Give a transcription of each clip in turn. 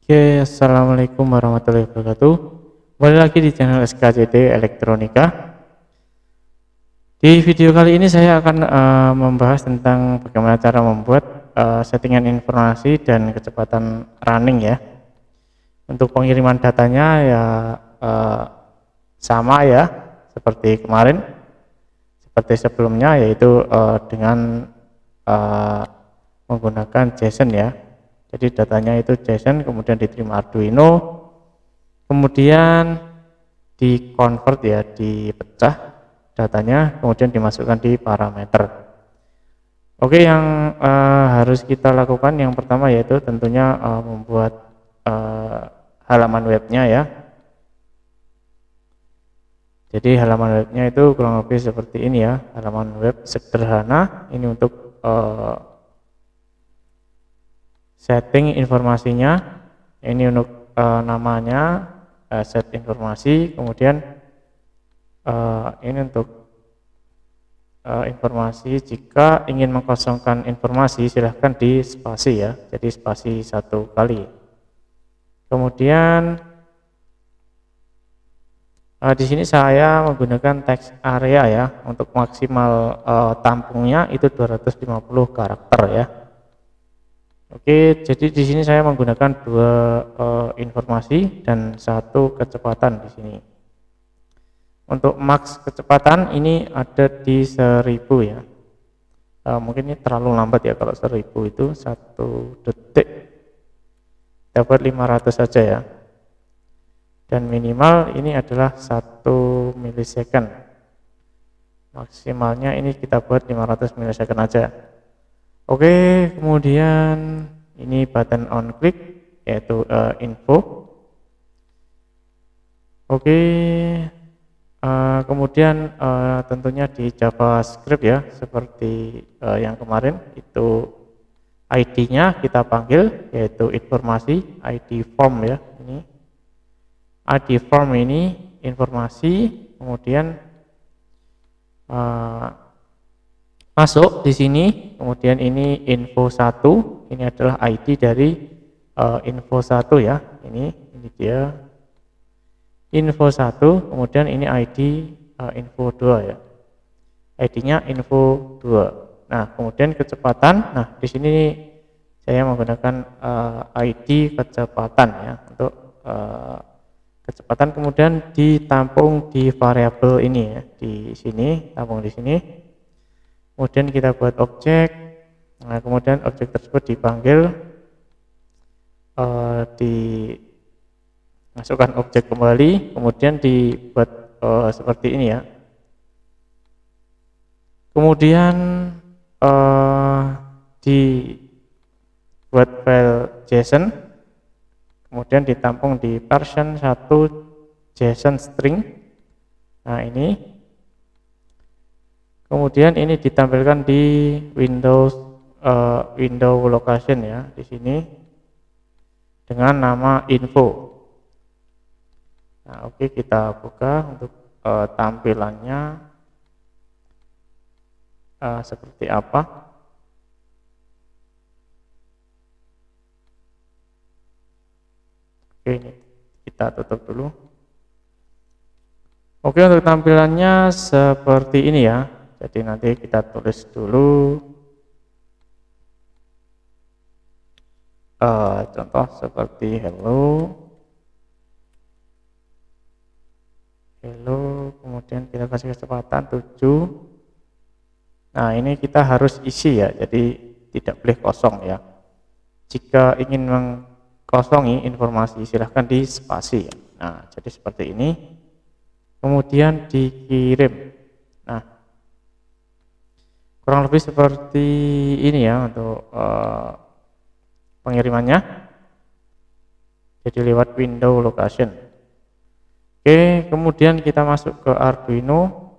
Oke, assalamualaikum warahmatullahi wabarakatuh. Kembali lagi di channel SKCD Elektronika. Di video kali ini saya akan membahas tentang bagaimana cara membuat settingan informasi dan kecepatan running ya. Untuk pengiriman datanya ya sama ya seperti kemarin, seperti sebelumnya, yaitu dengan eh, menggunakan JSON ya. Jadi datanya itu JSON, kemudian diterima Arduino, kemudian di-convert ya, dipecah datanya, kemudian dimasukkan di parameter. Oke, yang harus kita lakukan yang pertama yaitu tentunya membuat halaman webnya ya. Jadi halaman webnya itu kurang lebih seperti ini ya, halaman web sederhana. Ini untuk setting informasinya, ini untuk namanya, set informasi, kemudian ini untuk informasi. Jika ingin mengkosongkan informasi silahkan di spasi ya, jadi spasi 1 kali. Kemudian di sini saya menggunakan text area ya, untuk maksimal tampungnya itu 250 karakter ya. Oke, jadi di sini saya menggunakan 2 informasi dan 1 kecepatan di sini. Untuk max kecepatan ini ada di 1000 ya. Mungkin ini terlalu lambat ya, kalau 1000 itu 1 detik dapat 500 saja ya. Dan minimal ini adalah 1 milisecond. Maksimalnya ini kita buat 500 milisecond aja. Oke, kemudian ini button on click yaitu info. Oke, kemudian tentunya di JavaScript ya, seperti yang kemarin itu ID-nya kita panggil yaitu informasi, ID form ya. Ini ID form ini informasi, kemudian masuk di sini, kemudian ini info 1, ini adalah ID dari info 1 ya. Ini dia info 1, kemudian ini ID info 2 ya. ID-nya info 2. Nah, kemudian kecepatan. Nah, di sini saya menggunakan ID kecepatan ya untuk kecepatan, kemudian ditampung di variabel ini ya, di sini, tampung di sini. Kemudian kita buat objek. Nah, kemudian objek tersebut dipanggil, dimasukkan objek kembali, kemudian dibuat seperti ini ya. Kemudian dibuat file JSON, kemudian ditampung di version 1 JSON string. Nah, ini kemudian ini ditampilkan di Windows window location ya, di sini dengan nama info. Nah, oke, kita buka untuk tampilannya seperti apa. Oke, ini kita tutup dulu. Oke, untuk tampilannya seperti ini ya. Jadi nanti kita tulis dulu contoh seperti hello, kemudian kita kasih kecepatan 7. Nah, ini kita harus isi ya, jadi tidak boleh kosong ya. Jika ingin mengkosongi informasi silahkan di spasi ya. Nah, jadi seperti ini, kemudian dikirim. Nah, kurang lebih seperti ini ya untuk pengirimannya, jadi lewat window location. Oke, kemudian kita masuk ke Arduino,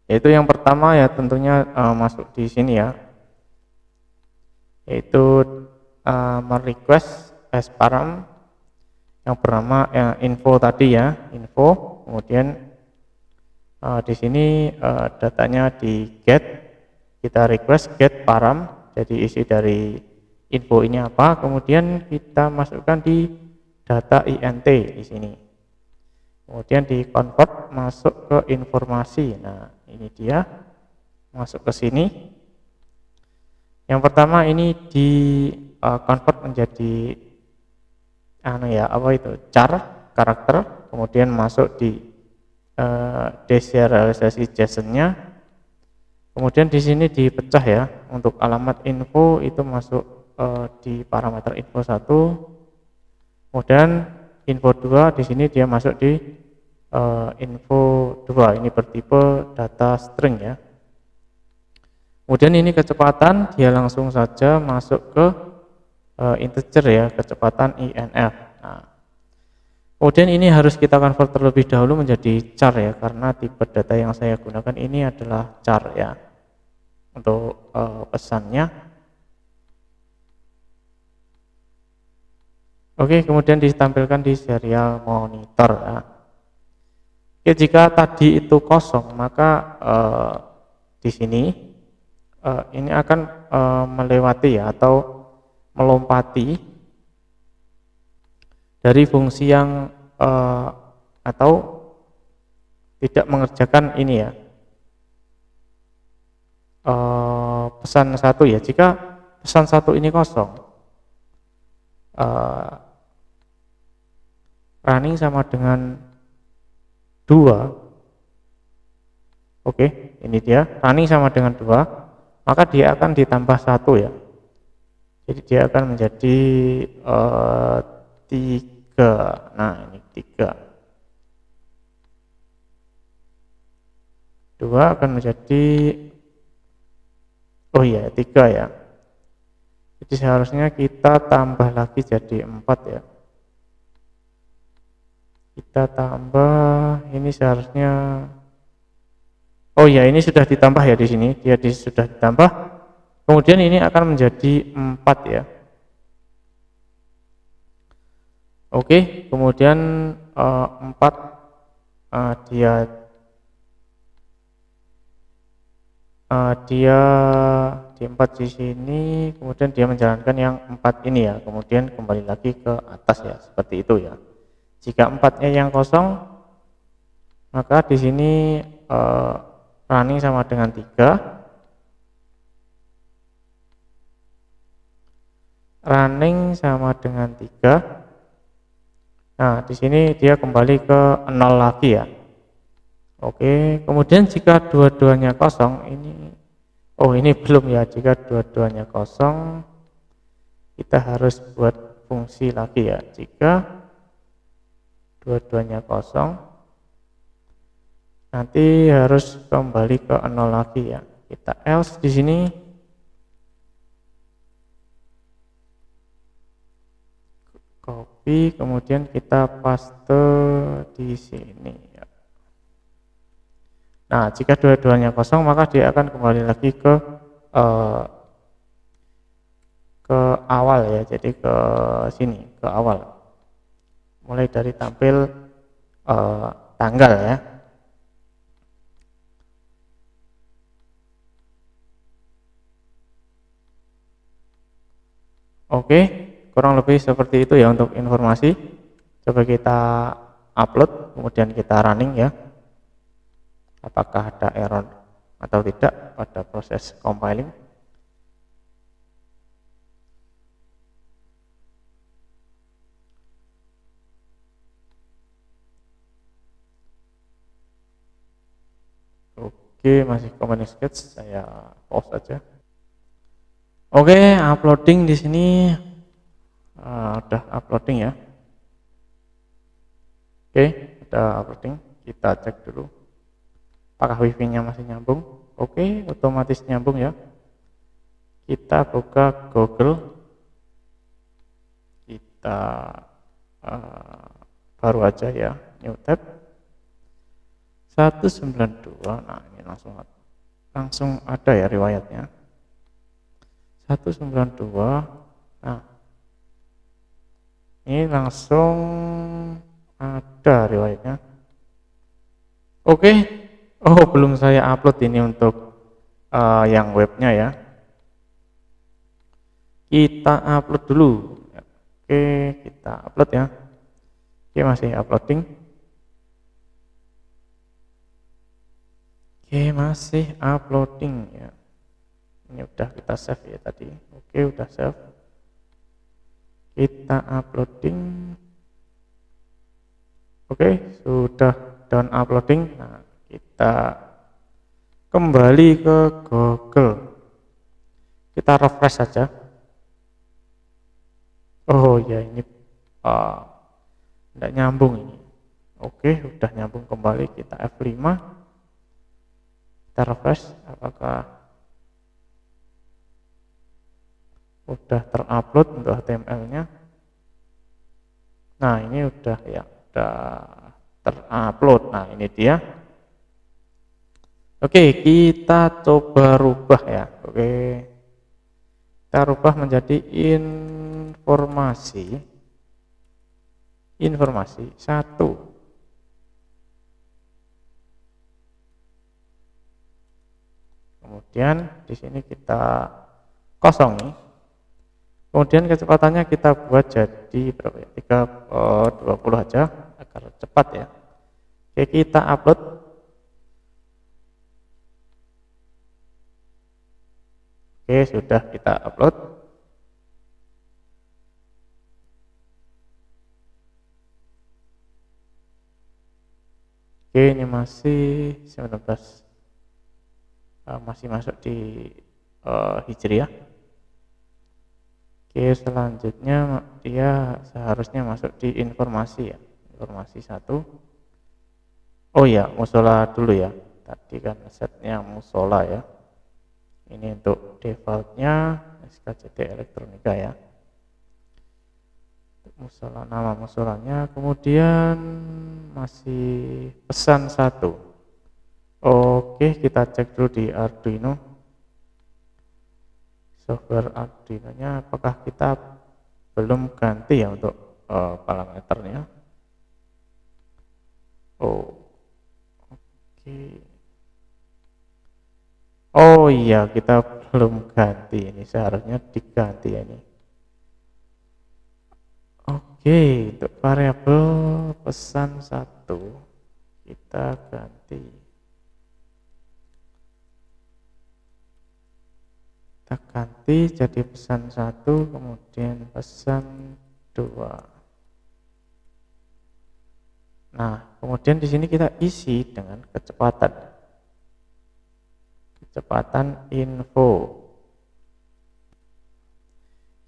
yaitu yang pertama ya tentunya masuk di sini ya, yaitu merequest param yang bernama info tadi ya, info. Kemudian di sini datanya di get, kita request get param, jadi isi dari info ini apa, kemudian kita masukkan di data int di sini. Kemudian di convert masuk ke informasi. Nah, ini dia masuk ke sini. Yang pertama ini di convert menjadi char karakter, kemudian masuk di deserialisasi JSON-nya. Kemudian di sini dipecah ya, untuk alamat info itu masuk di parameter info 1. Kemudian info 2 di sini dia masuk di info 2, ini bertipe data string ya. Kemudian ini kecepatan, dia langsung saja masuk ke integer ya, kecepatan INF. Nah, kemudian ini harus kita convert terlebih dahulu menjadi char ya, karena tipe data yang saya gunakan ini adalah char ya untuk pesannya. Oke, kemudian ditampilkan di serial monitor ya. Oke, jika tadi itu kosong, maka di sini ini akan melewati ya, atau melompati dari fungsi yang atau tidak mengerjakan ini ya, pesan 1 ya. Jika pesan 1 ini kosong, running sama dengan 2. Oke, ini dia running sama dengan 2, maka dia akan ditambah 1 ya. Jadi dia akan menjadi 3. Nah, ini 3. 2 akan menjadi 3 ya. Jadi seharusnya kita tambah lagi jadi 4 ya. Kita tambah, ini seharusnya ini sudah ditambah ya di sini. Sudah ditambah. Kemudian ini akan menjadi 4 ya. Oke, kemudian 4 dia di 4 di sini, kemudian dia menjalankan yang 4 ini ya, kemudian kembali lagi ke atas ya, seperti itu ya. Jika 4-nya yang kosong, maka di sini running sama dengan 3. Running sama dengan 3. Nah, di sini dia kembali ke 0 lagi ya. Oke, kemudian jika dua-duanya kosong, ini belum ya. Jika dua-duanya kosong, kita harus buat fungsi lagi ya. Jika dua-duanya kosong, nanti harus kembali ke 0 lagi ya. Kita else di sini. Copy, kemudian kita paste di sini ya. Nah, jika dua-duanya kosong, maka dia akan kembali lagi ke awal ya. Jadi ke sini, ke awal. Mulai dari tampil tanggal ya. Oke, kurang lebih seperti itu ya untuk informasi. Coba kita upload, kemudian kita running ya. Apakah ada error atau tidak pada proses compiling. Oke, masih command sketch, saya pause saja. Oke, uploading di sini udah uploading ya. Oke, udah uploading. Kita cek dulu apakah wifi-nya masih nyambung. Oke, otomatis nyambung ya. Kita buka Google. Kita baru aja ya, new tab 192. Nah, ini langsung ada ya riwayatnya. 192. Nah, ini langsung ada riwayatnya. Oke. Belum saya upload ini untuk yang webnya ya. Kita upload dulu. Oke, kita upload ya. Oke, masih uploading. Oke, masih uploading ya. Ini udah kita save ya tadi. Oke, udah save. Kita uploading. Oke, sudah done uploading. Nah, kita kembali ke Google. Kita refresh saja. Oh ya, ini tidak nyambung ini. Oke, udah nyambung kembali. Kita F5. Kita refresh. Apakah udah terupload untuk HTML-nya? Nah, ini udah ya, udah terupload. Nah, ini dia. Oke, kita coba rubah ya. Oke, kita rubah menjadi informasi 1. Kemudian di sini kita kosongi. Kemudian kecepatannya kita buat jadi berapa ya? 20 aja agar cepat ya. Oke, kita upload. Oke, sudah kita upload. Oke, ini masih 19. Masih masuk di Hijriah. Oke, selanjutnya dia seharusnya masuk di informasi ya. Informasi 1. Oh ya, musola dulu ya. Tadi kan setnya musola ya. Ini untuk defaultnya SKCT Elektronika ya. Musola, nama musolanya. Kemudian masih pesan 1. Oke, kita cek dulu di Arduino. Software Arduino-nya apakah kita belum ganti ya untuk parameternya. Oh, oke. Oh iya, kita belum ganti ini, seharusnya diganti ya ini. Oke, untuk variabel pesan 1 kita ganti. Kita ganti jadi pesan 1, kemudian pesan 2. Nah, kemudian di sini kita isi dengan kecepatan info.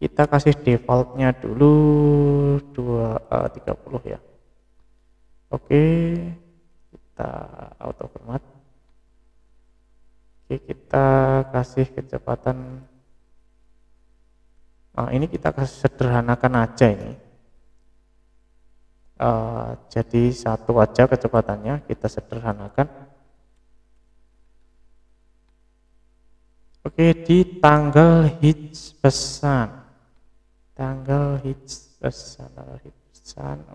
Kita kasih defaultnya dulu 30 ya. Oke, kita auto format. Oke, kita kasih kecepatan. Nah, ini kita kasih sederhanakan aja ini. Jadi 1 aja kecepatannya, kita sederhanakan. Oke, di tanggal hits pesan.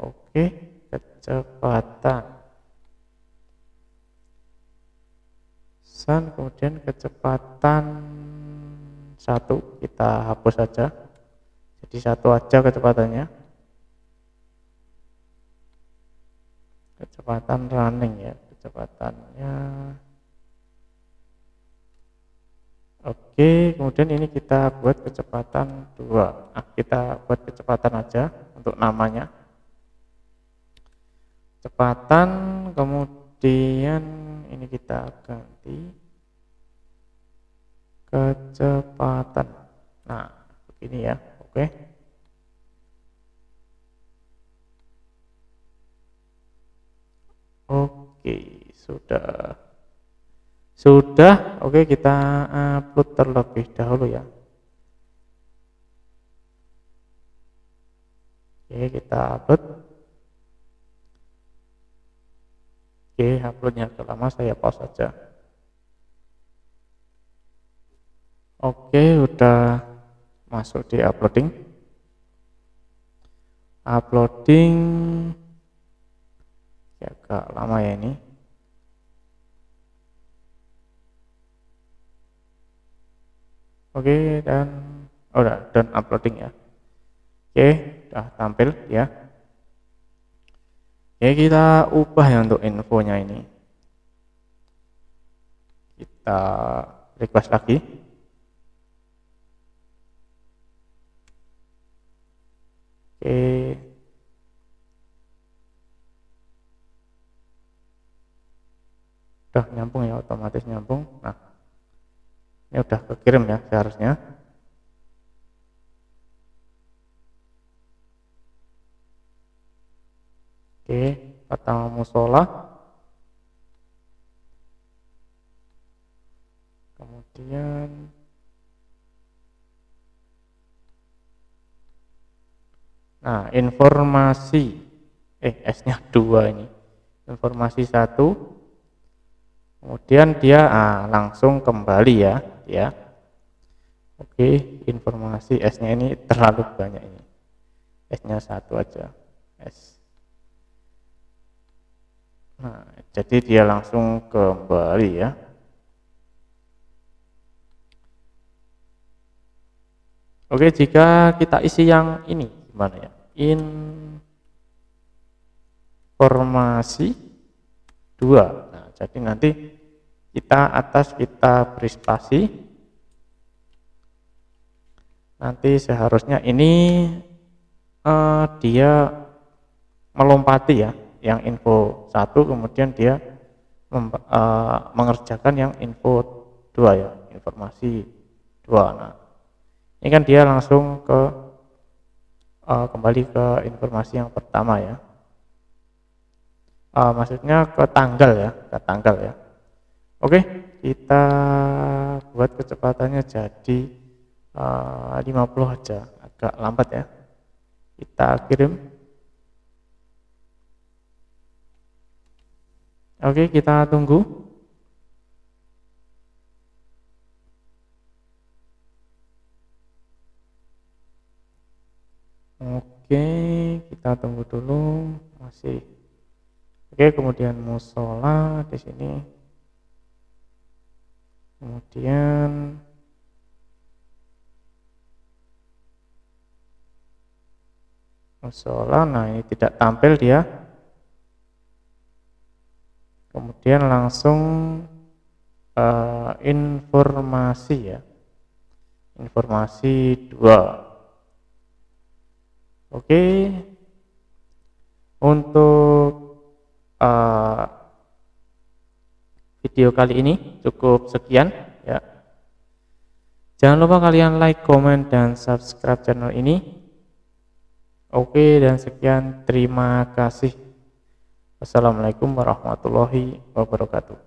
Oke, kecepatan. Kemudian kecepatan 1 kita hapus saja. Jadi 1 aja kecepatannya. Kecepatan running ya, kecepatannya. Oke, kemudian ini kita buat kecepatan 2. Nah, kita buat kecepatan aja untuk namanya. Kecepatan, kemudian ini kita ganti kecepatan. Nah, begini ya. Oke. Oke, sudah. Oke, kita upload terlebih dahulu ya. Oke, kita upload. Oke, uploadnya agak lama, saya pause saja. Oke, udah masuk di uploading. Ya, agak lama ya ini. Oke, dan Oh, udah done uploading ya. Oke, udah tampil ya. Oke, kita ubah ya untuk infonya ini. Kita request lagi. Oke. Udah nyambung ya, otomatis nyambung. Nah, ini udah kekirim ya seharusnya. Oke, kata musola. Kemudian nah, informasi S-nya 2 ini. Informasi 1. Kemudian dia langsung kembali ya. Oke, informasi S-nya ini terlalu banyak ini. S-nya 1 aja. S. Nah, jadi dia langsung kembali ya. Oke, jika kita isi yang ini gimana ya? Informasi 2. Nah, jadi nanti kita beri spasi. Nanti seharusnya ini dia melompati ya, yang info 1, kemudian dia mengerjakan yang info 2 ya, informasi 2. Nah, ini kan dia langsung kembali ke informasi yang pertama ya. Maksudnya ke tanggal ya. Oke, kita buat kecepatannya jadi 50 aja, agak lambat ya. Kita kirim. Oke, kita tunggu. Oke, kita tunggu dulu, masih. Oke, kemudian musola di sini. Kemudian musola, nah ini tidak tampil dia. Kemudian langsung informasi ya. Informasi 2. Oke. Untuk video kali ini cukup sekian ya. Jangan lupa kalian like, comment, dan subscribe channel ini. Oke, dan sekian, terima kasih. Wassalamualaikum warahmatullahi wabarakatuh.